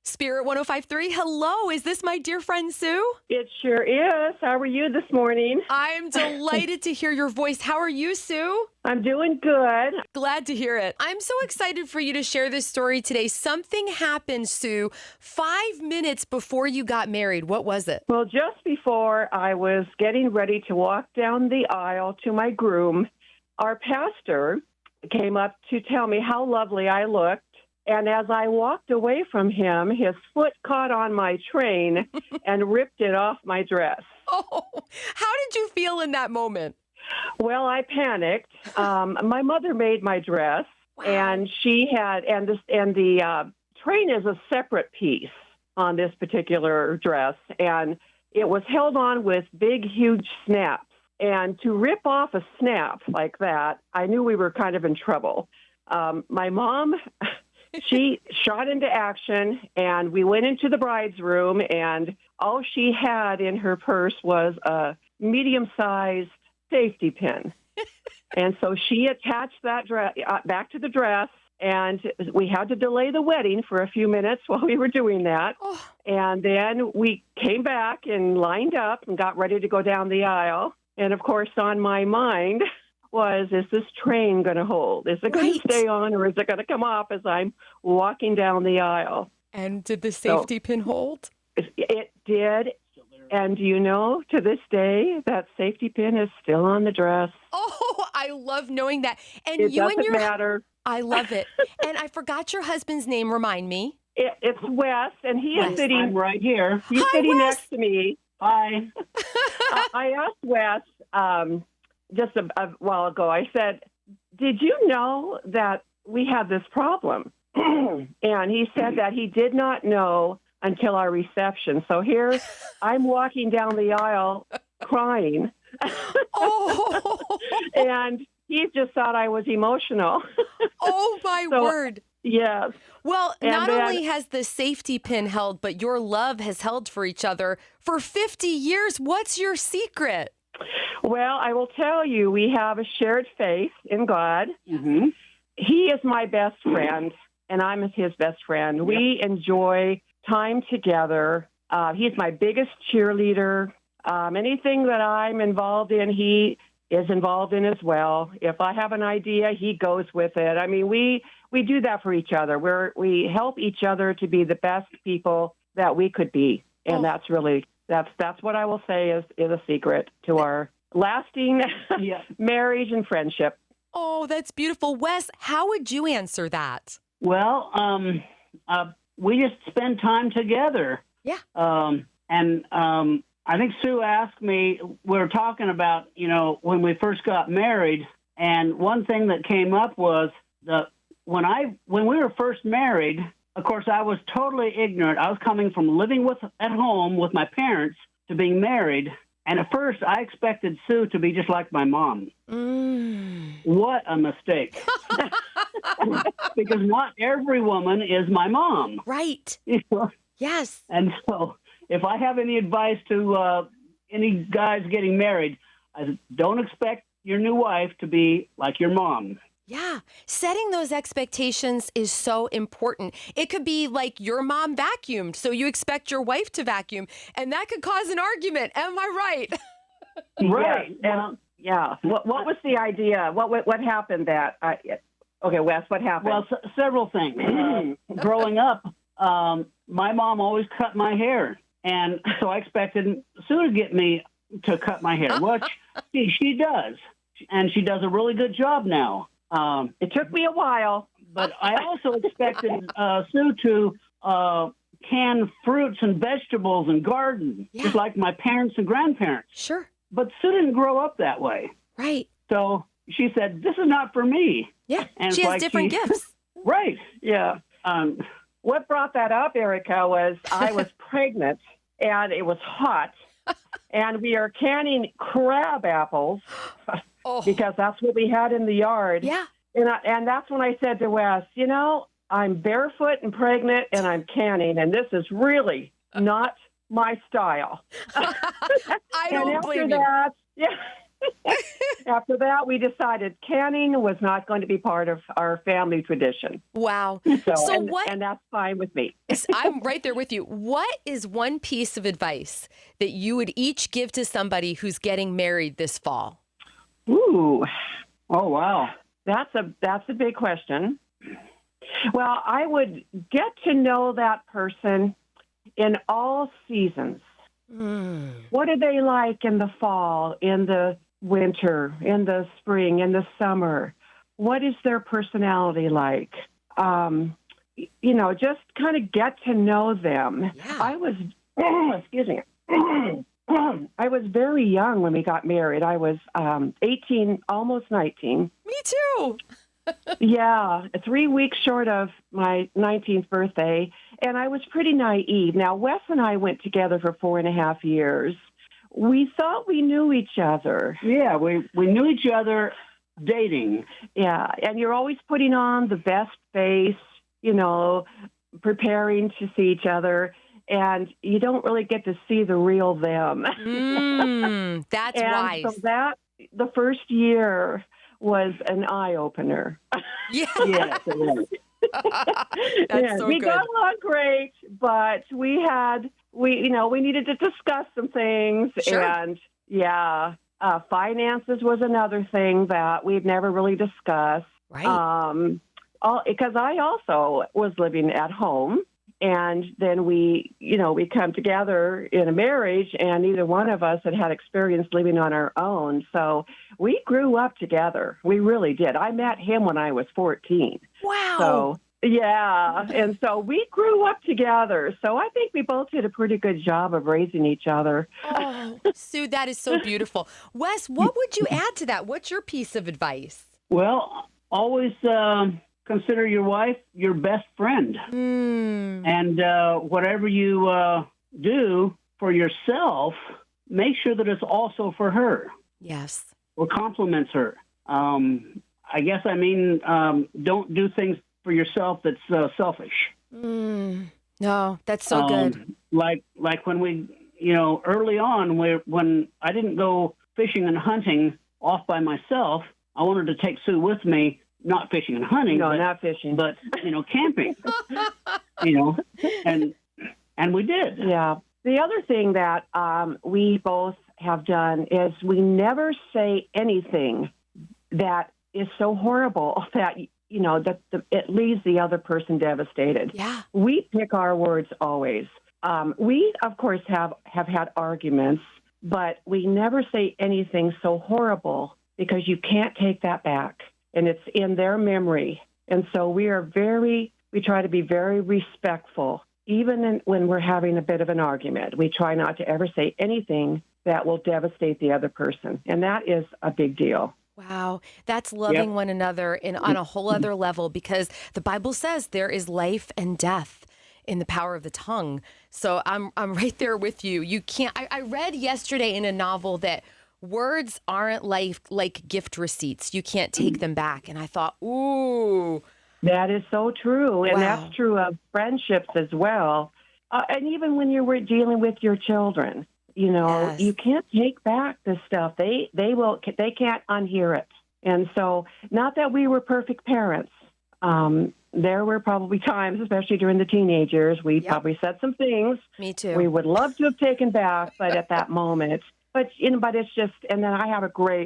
Spirit 105.3. Hello, is this my dear friend Sue? It sure is. How are you this morning? I'm delighted to hear your voice. How are you, Sue? I'm doing good. Glad to hear it. I'm so excited for you to share this story today. Something happened, Sue, 5 minutes before you got married. What was it? Well, just before I was getting ready to walk down the aisle to my groom, our pastor came up to tell me how lovely I looked. And as I walked away from him, his foot caught on my train and ripped it off my dress. Oh, how did you feel in that moment? Well, I panicked. My mother made my dress, and she had, and the train is a separate piece on this particular dress, and it was held on with big, huge snaps. And to rip off a snap like that, I knew we were kind of in trouble. My mom, she shot into action, and we went into the bride's room, and all she had in her purse was a medium-sized safety pin. And so she attached that dress back to the dress, and we had to delay the wedding for a few minutes while we were doing that. Oh. And then we came back and lined up and got ready to go down the aisle. And, of course, on my mind was, is this train going to hold? Is it going to stay on, or is it going to come off as I'm walking down the aisle? And did the safety pin hold? It did. And you know, to this day, that safety pin is still on the dress. Oh, I love knowing that. And It you doesn't and your matter. I love it. And I forgot your husband's name. Remind me. It's Wes, and he is Wes. sitting I'm right here. He's Hi, sitting Wes. next to me. Hi. I asked Wes just a while ago. I said, "Did you know that we had this problem?" And he said that he did not know until our reception. So here I'm walking down the aisle crying. Oh, And he just thought I was emotional. oh my So- word. Yes. Well, And not then- only has the safety pin held, but your love has held for each other for 50 years. What's your secret? Well, I will tell you, we have a shared faith in God. Mm-hmm. He is my best friend, and I'm his best friend. We enjoy time together. He's my biggest cheerleader. Anything that I'm involved in, he is involved in as well. If I have an idea, he goes with it. I mean, we do that for each other. We help each other to be the best people that we could be, and that's really that's what I will say is a secret to our lasting marriage and friendship. Oh, that's beautiful. Wes, how would you answer that? Well, we just spend time together. Yeah. I think Sue asked me, we were talking about, when we first got married, and one thing that came up was when we were first married, of course, I was totally ignorant. I was coming from living at home with my parents to being married. And at first, I expected Sue to be just like my mom. What a mistake. Because not every woman is my mom. Right. Yes. And so if I have any advice to any guys getting married, I don't expect your new wife to be like your mom. Yeah. Setting those expectations is so important. It could be like your mom vacuumed, so you expect your wife to vacuum, and that could cause an argument. Am I right? Right. Yes. Yeah. What was the idea? What happened that? Okay, Wes, what happened? Well, several things. Growing up, my mom always cut my hair, and so I expected Sue to get me to cut my hair, which she does, and she does a really good job now. It took me a while. But I also expected Sue to can fruits and vegetables and garden, just like my parents and grandparents. Sure. But Sue didn't grow up that way. Right. So she said, this is not for me. Yeah. And She it's has like different gifts. Right. Yeah. What brought that up, Erica, was I was pregnant, and it was hot, and we are canning crab apples because that's what we had in the yard. Yeah. And that's when I said to Wes, I'm barefoot and pregnant, and I'm canning, and this is really not my style. I don't blame you. After that, we decided canning was not going to be part of our family tradition. Wow. So, So and, what and that's fine with me. I'm right there with you. What is one piece of advice that you would each give to somebody who's getting married this fall? Ooh, Oh, wow. that's a big question. Well, I would get to know that person in all seasons. What are they like in the fall, in the winter, in the spring, in the summer? What is their personality like? Just kind of get to know them. Yeah. I was, excuse me, I was very young when we got married. I was 18, almost 19. Me too. Yeah, 3 weeks short of my 19th birthday, and I was pretty naive. Now, Wes and I went together for 4.5 years. We thought we knew each other. Yeah, we knew each other dating. Yeah, and you're always putting on the best face, preparing to see each other, and you don't really get to see the real them. That's And wise. so the first year was an eye-opener. Yeah. Yes, it was. That's so we good. got along great, but we needed to discuss some things. Sure. And finances was another thing that we'd never really discussed. Right. Because I also was living at home, and then we come together in a marriage, and neither one of us had experience living on our own. So we grew up together. We really did. I met him when I was 14. Wow. So, yeah. And so we grew up together. So I think we both did a pretty good job of raising each other. Oh, Sue, that is so beautiful. Wes, what would you add to that? What's your piece of advice? Well, always consider your wife your best friend. And whatever you do for yourself, make sure that it's also for her Yes. or compliments her. I guess don't do things for yourself that's selfish. No, that's so good. Like when we, early on, when I didn't go fishing and hunting off by myself, I wanted to take Sue with me. Not fishing and hunting. No, but, not fishing. But, camping. And we did. Yeah. The other thing that we both have done is we never say anything that is so horrible that, it leaves the other person devastated. Yeah. We pick our words always. We, of course, have had arguments, but we never say anything so horrible because you can't take that back. And it's in their memory. And so we try to be very respectful, even when we're having a bit of an argument. We try not to ever say anything that will devastate the other person. And that is a big deal. Wow. That's loving one another on a whole other level, because the Bible says there is life and death in the power of the tongue. So I'm right there with you. You can't, I read yesterday in a novel that words aren't like gift receipts. You can't take them back. And I thought, ooh. That is so true. And Wow. that's true of friendships as well. And even when you're dealing with your children, Yes. you can't take back this stuff. They can't unhear it. And so, not that we were perfect parents. There were probably times, especially during the teenagers, we probably said some things Me too. we would love to have taken back, but at that moment. But it's just, and then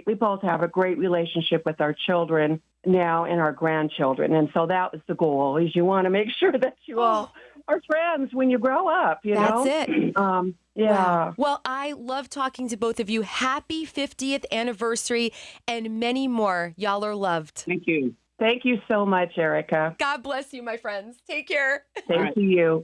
we both have a great relationship with our children now and our grandchildren. And so that was the goal, is you want to make sure that you all are friends when you grow up, That's it. Yeah. Wow. Well, I love talking to both of you. Happy 50th anniversary and many more. Y'all are loved. Thank you. Thank you so much, Erica. God bless you, my friends. Take care. Thank you.